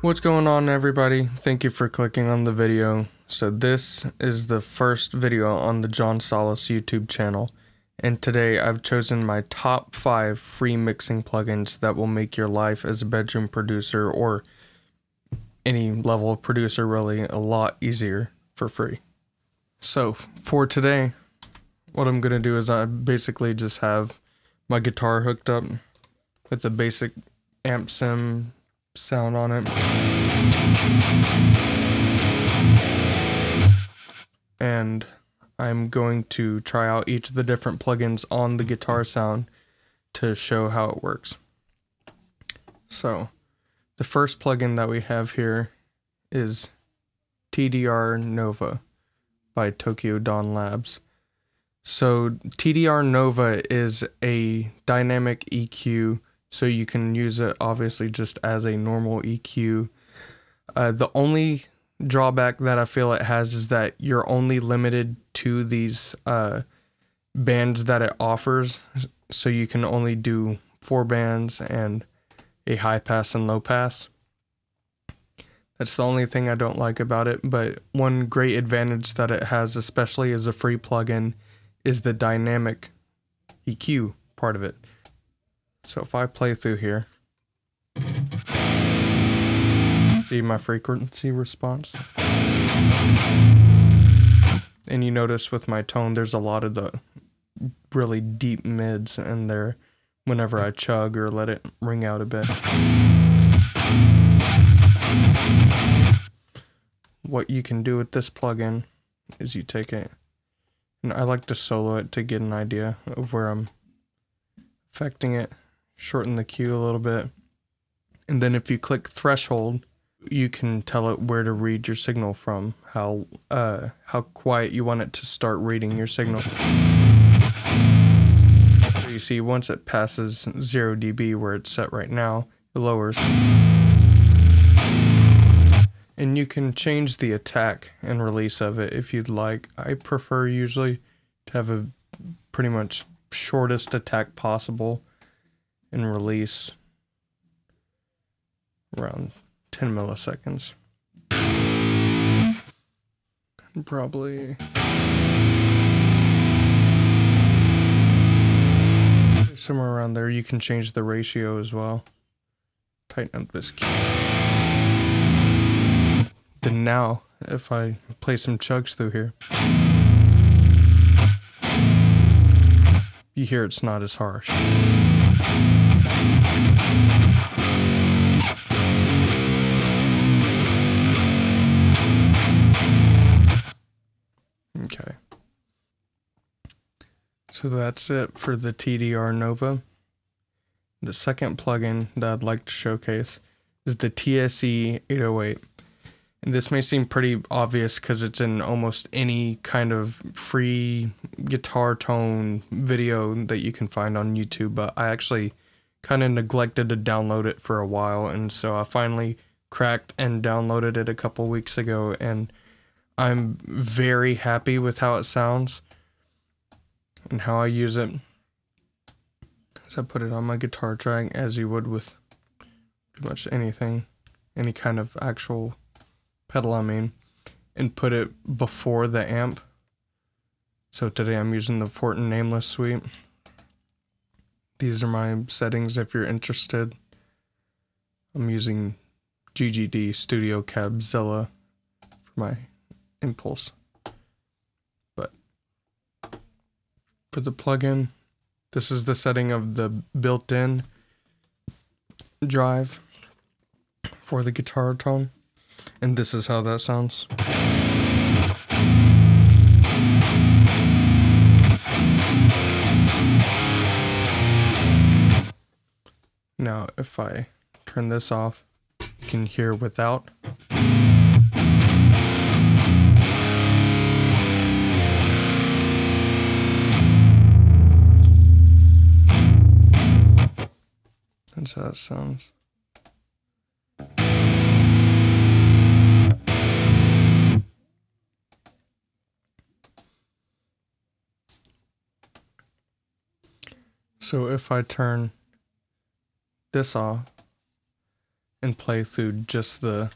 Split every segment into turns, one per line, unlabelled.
What's going on, everybody? Thank you for clicking on the video. So this is the first video on the John Solus YouTube channel, and today I've chosen my top 5 free mixing plugins that will make your life as a bedroom producer or any level of producer really a lot easier for free. So for today, what I'm gonna do is I basically just have my guitar hooked up with the basic amp sim sound on it, and I'm going to try out each of the different plugins on the guitar sound to show how it works. So the first plugin that we have here is TDR Nova by Tokyo Dawn Labs. So TDR Nova is a dynamic EQ, so you can use it obviously just as a normal EQ. The only drawback that I feel it has is that you're only limited to these bands that it offers. So you can only do 4 bands and a high pass and low pass. That's the only thing I don't like about it, but one great advantage that it has, especially as a free plugin, is the dynamic EQ part of it. So if I play through here, see my frequency response, and you notice with my tone there's a lot of the really deep mids in there whenever I chug or let it ring out a bit. What you can do with this plugin is you take it, and I like to solo it to get an idea of where I'm affecting it, shorten the cue a little bit, and then if you click threshold, you can tell it where to read your signal from, how quiet you want it to start reading your signal. So you see, once it passes 0 dB where it's set right now, it lowers. And you can change the attack and release of it if you'd like. I prefer usually to have a pretty much shortest attack possible and release around 10 milliseconds. Probably somewhere around there. You can change the ratio as well. Tighten up this key. Then now, if I play some chugs through here, you hear it's not as harsh. Okay. So that's it for the TDR Nova. The second plugin that I'd like to showcase is the TSE 808. And this may seem pretty obvious because it's in almost any kind of free guitar tone video that you can find on YouTube, but I actually kind of neglected to download it for a while, and so I finally cracked and downloaded it a couple weeks ago, and I'm very happy with how it sounds and how I use it. So I put it on my guitar track as you would with pretty much anything, any kind of actual pedal I mean, and put it before the amp. So today I'm using the Fortin Nameless suite. These are my settings if you're interested. I'm using GGD Studio Cabzilla for my impulse. But for the plugin, this is the setting of the built-in drive for the guitar tone, and this is how that sounds. Now if I turn this off, you can hear without. That's how it sounds. So if I turn this off and play through just the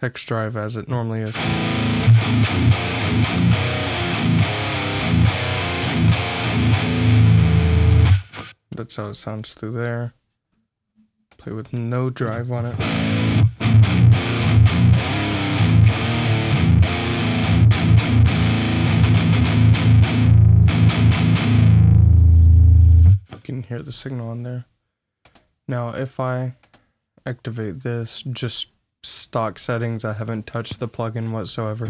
hex drive as it normally is. That's how it sounds through there. Play with no drive on it. You can hear the signal on there. Now if I activate this, just stock settings, I haven't touched the plugin whatsoever.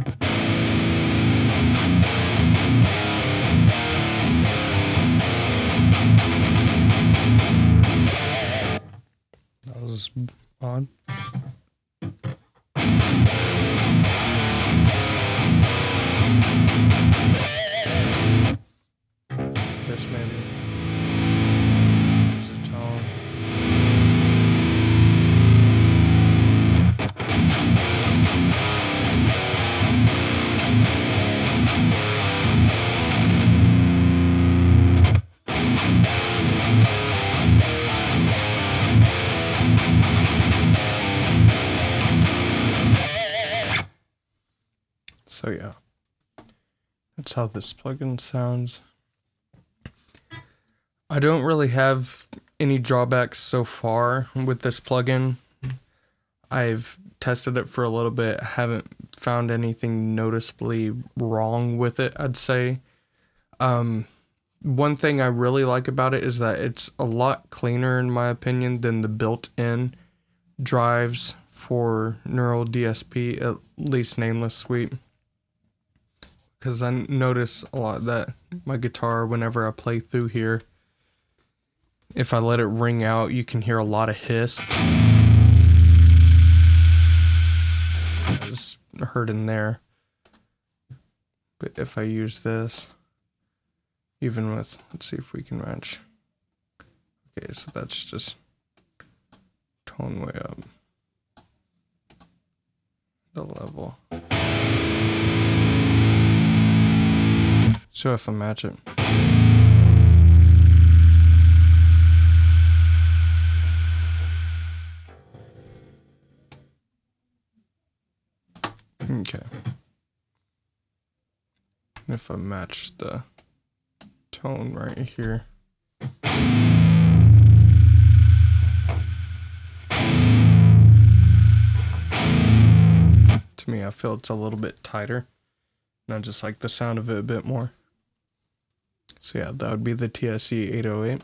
That was odd. This maybe. There's a tone. So yeah, that's how this plugin sounds. I don't really have any drawbacks so far with this plugin. I've tested it for a little bit, haven't found anything noticeably wrong with it, I'd say. One thing I really like about it is that it's a lot cleaner, in my opinion, than the built-in drives for Neural DSP, at least Nameless Suite. Because I notice a lot that my guitar, whenever I play through here, if I let it ring out, you can hear a lot of hiss. It's heard in there. But if I use this, even with, let's see if we can match. Okay, so that's just tone way up. The level. So if I match it. Okay. If I match the tone right here. To me, I feel it's a little bit tighter. And I just like the sound of it a bit more. So yeah, that would be the TSE 808.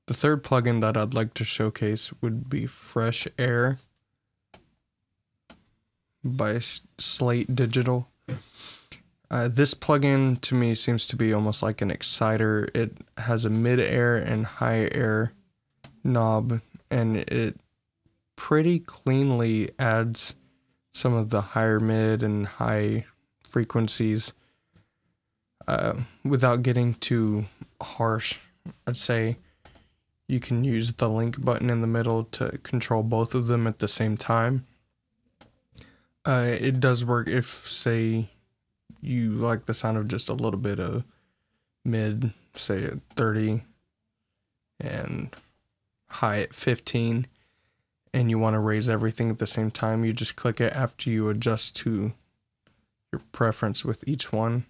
The third plugin that I'd like to showcase would be Fresh Air by Slate Digital. This plugin to me seems to be almost like an exciter. It has a mid-air and high-air knob, and it pretty cleanly adds some of the higher mid and high frequencies without getting too harsh. I'd say you can use the link button in the middle to control both of them at the same time. It does work if, say, you like the sound of just a little bit of mid, say at 30 and high at 15, and you want to raise everything at the same time. You just click it after you adjust to your preference with each one,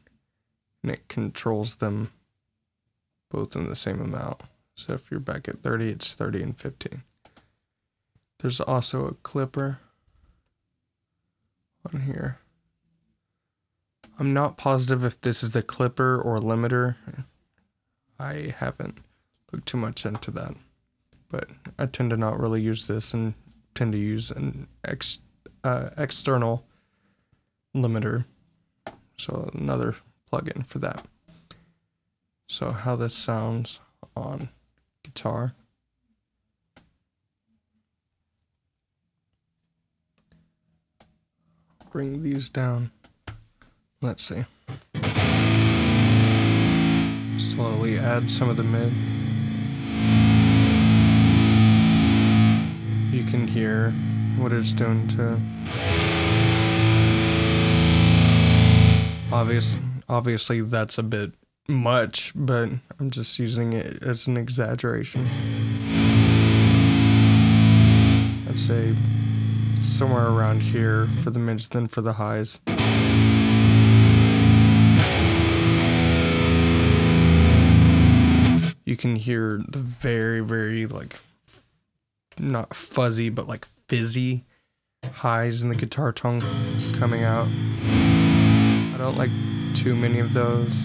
and it controls them both in the same amount. So if you're back at 30, it's 30 and 15. There's also a clipper on here. I'm not positive if this is a clipper or limiter. I haven't looked too much into that, but I tend to not really use this and tend to use an external limiter. So another plugin for that. So how this sounds on guitar. Bring these down. Let's see. Slowly add some of the mid. You can hear what it's doing to. Obviously that's a bit much, but I'm just using it as an exaggeration. I'd say somewhere around here for the mids, then for the highs. You can hear the very, very, like, not fuzzy, but like fizzy highs in the guitar tone coming out. I don't like too many of those.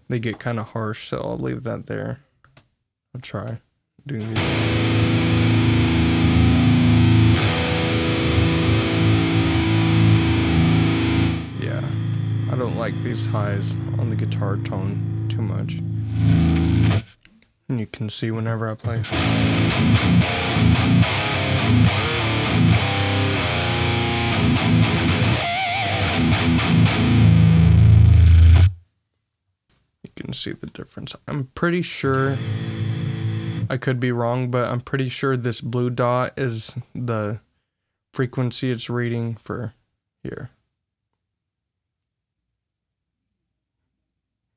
They get kind of harsh, so I'll leave that there. I'll try doing these. Yeah, I don't like these highs on the guitar tone too much. And you can see whenever I play. You can see the difference. I'm pretty sure, I could be wrong, but I'm pretty sure this blue dot is the frequency it's reading for here.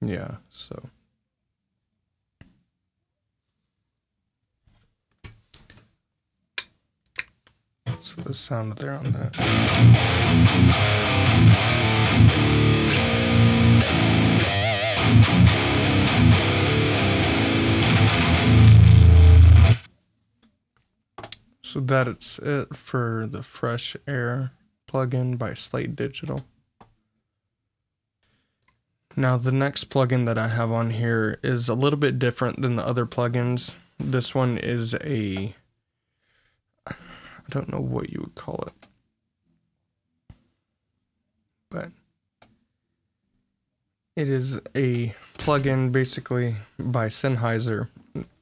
Yeah, so. So the sound there on that. So that's it for the Fresh Air plugin by Slate Digital. Now the next plugin that I have on here is a little bit different than the other plugins. This one is a, I don't know what you would call it, but it is a plugin basically by Sennheiser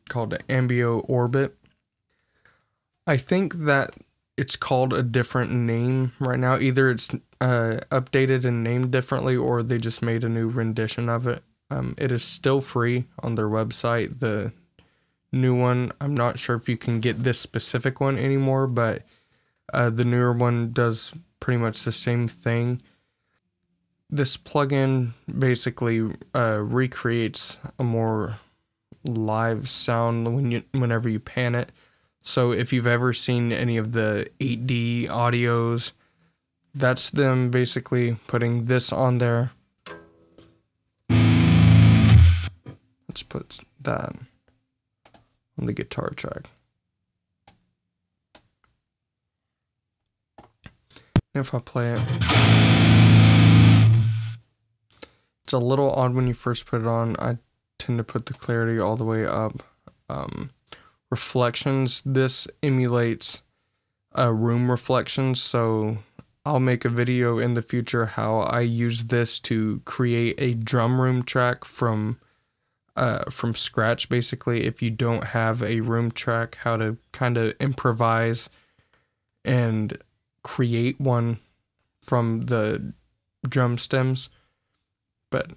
called Ambio Orbit. I think that it's called a different name right now. Either it's updated and named differently, or they just made a new rendition of it. It is still free on their website. The new one, I'm not sure if you can get this specific one anymore, but the newer one does pretty much the same thing. This plugin basically recreates a more live sound whenever you pan it. So if you've ever seen any of the 8D audios, that's them basically putting this on there. Let's put that on the guitar track. If I play it, it's a little odd when you first put it on. I tend to put the clarity all the way up. Reflections, this emulates room reflections, so I'll make a video in the future how I use this to create a drum room track from scratch. Basically, if you don't have a room track, how to kind of improvise and create one from the drum stems. But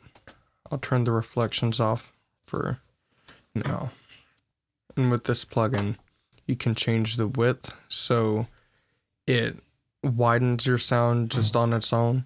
I'll turn the reflections off for now. And with this plugin, you can change the width so it widens your sound just on its own.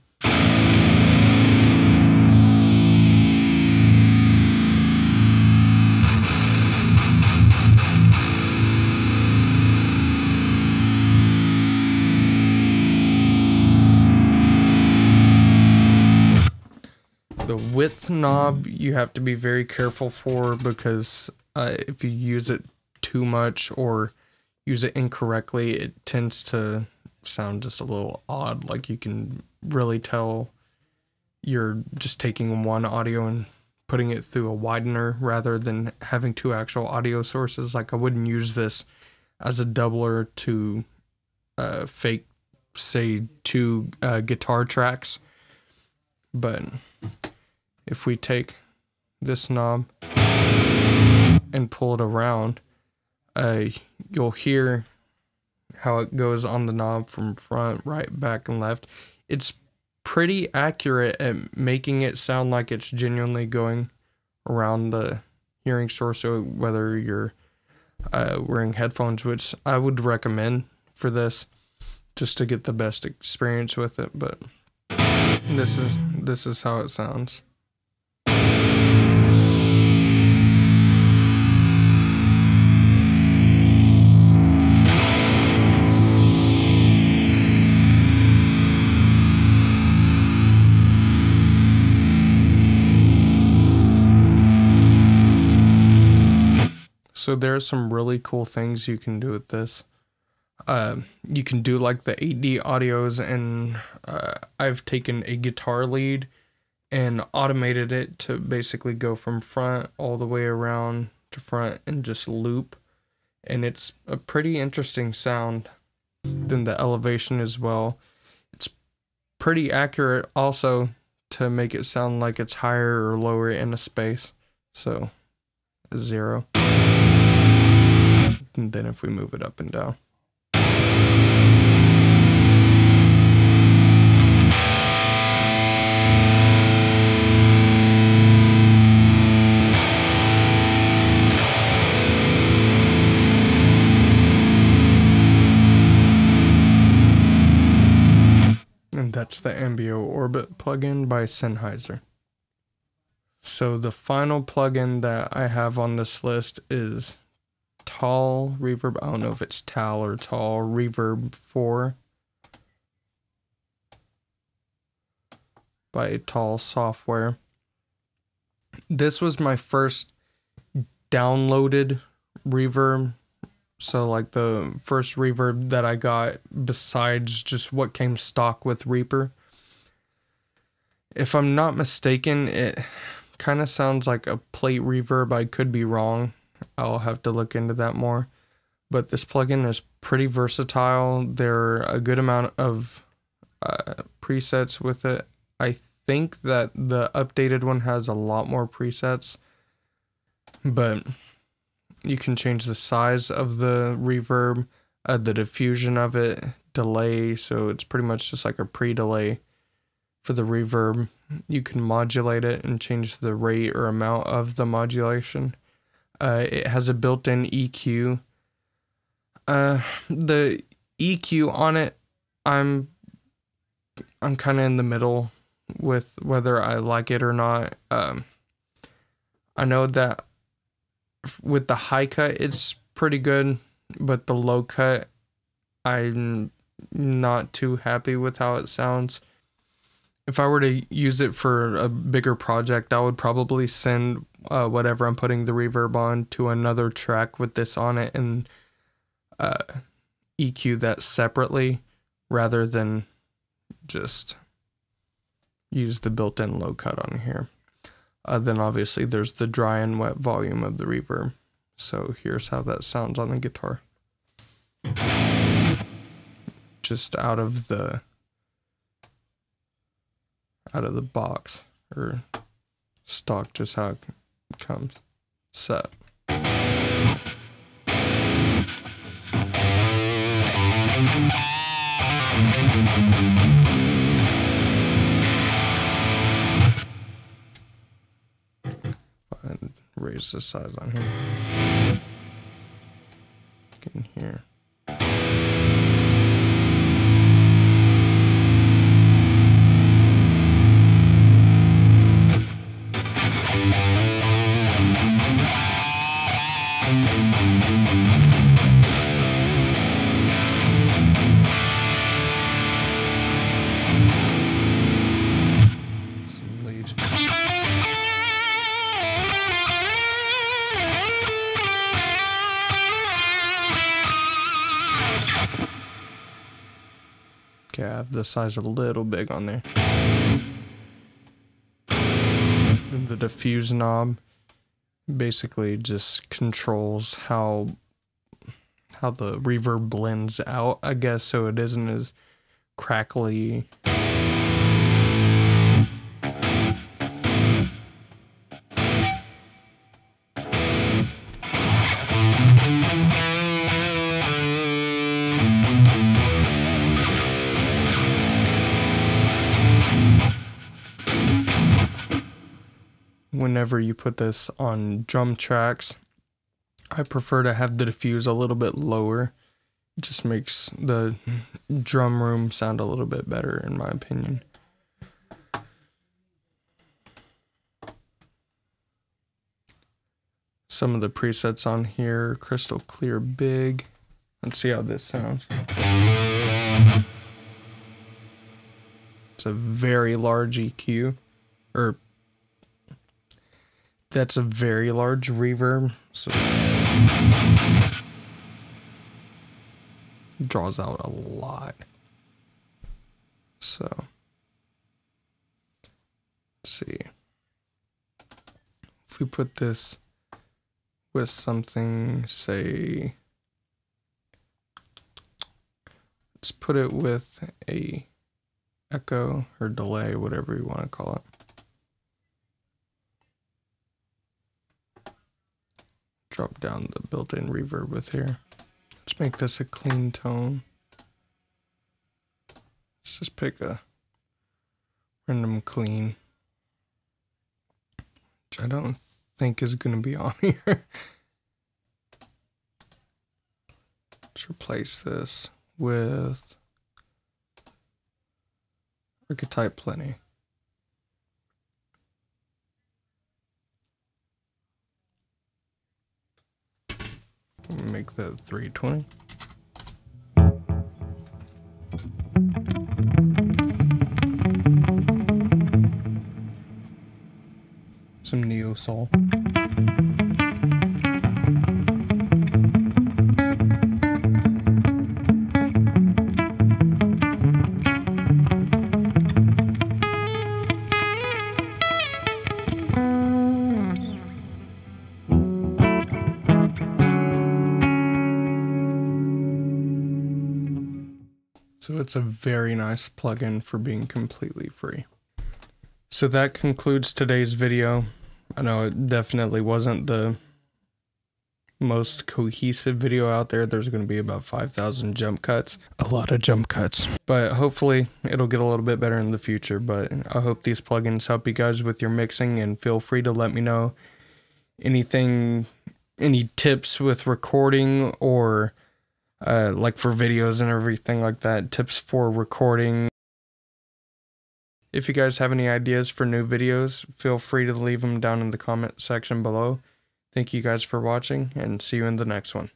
The width knob you have to be very careful for, because if you use it too much or use it incorrectly, it tends to sound just a little odd. Like you can really tell you're just taking one audio and putting it through a widener rather than having two actual audio sources. Like I wouldn't use this as a doubler to fake, say, two guitar tracks. But if we take this knob and pull it around, you'll hear how it goes on the knob from front, right, back, and left. It's pretty accurate at making it sound like it's genuinely going around the hearing source. So whether you're wearing headphones, which I would recommend for this, just to get the best experience with it. But this is how it sounds. So there are some really cool things you can do with this. You can do like the 8D audios, and I've taken a guitar lead and automated it to basically go from front all the way around to front and just loop. And it's a pretty interesting sound. Then the elevation as well. It's pretty accurate also to make it sound like it's higher or lower in a space. So 0. And then if we move it up and down. And that's the Ambio Orbit plugin by Sennheiser. So the final plugin that I have on this list is Tall Reverb. I don't know if it's Tal or Tall Reverb 4 by Tall Software. This was my first downloaded reverb. So like the first reverb that I got besides just what came stock with Reaper. If I'm not mistaken, it kind of sounds like a plate reverb. I could be wrong. I'll have to look into that more. But this plugin is pretty versatile. There are a good amount of presets with it. I think that the updated one has a lot more presets, but you can change the size of the reverb, the diffusion of it, delay, so it's pretty much just like a pre-delay for the reverb. You can modulate it and change the rate or amount of the modulation. It has a built-in EQ. The EQ on it, I'm kind of in the middle with whether I like it or not. I know that with the high cut, it's pretty good, but the low cut, I'm not too happy with how it sounds. If I were to use it for a bigger project, I would probably send whatever I'm putting the reverb on to another track with this on it and EQ that separately rather than just use the built-in low cut on here. Then obviously there's the dry and wet volume of the reverb. So here's how that sounds on the guitar. Just out of the box or stock, just how it comes set. And raise the size on here. You can hear. Some leaves. Okay, I have the size a little big on there. Then the diffuse knob basically just controls how the reverb blends out, I guess, so it isn't as crackly. Whenever you put this on drum tracks, I prefer to have the diffuse a little bit lower. It just makes the drum room sound a little bit better, in my opinion. Some of the presets on here, crystal clear big. Let's see how this sounds. It's a very large EQ, or that's a very large reverb. So Draws out a lot. So, let's see. If we put this with something, say, let's put it with a echo or delay, whatever you want to call it. Drop down the built-in reverb with here. Let's make this a clean tone. Let's just pick a random clean, which I don't think is going to be on here. Let's replace this with Archetype Plenty. Make that 320. Some neo soul. So it's a very nice plugin for being completely free. So that concludes today's video. I know it definitely wasn't the most cohesive video out there. There's going to be about 5,000 jump cuts. A lot of jump cuts. But hopefully it'll get a little bit better in the future. But I hope these plugins help you guys with your mixing, and feel free to let me know anything, any tips with recording, or like for videos and everything like that, tips for recording. If you guys have any ideas for new videos, feel free to leave them down in the comment section below. Thank you guys for watching, and see you in the next one.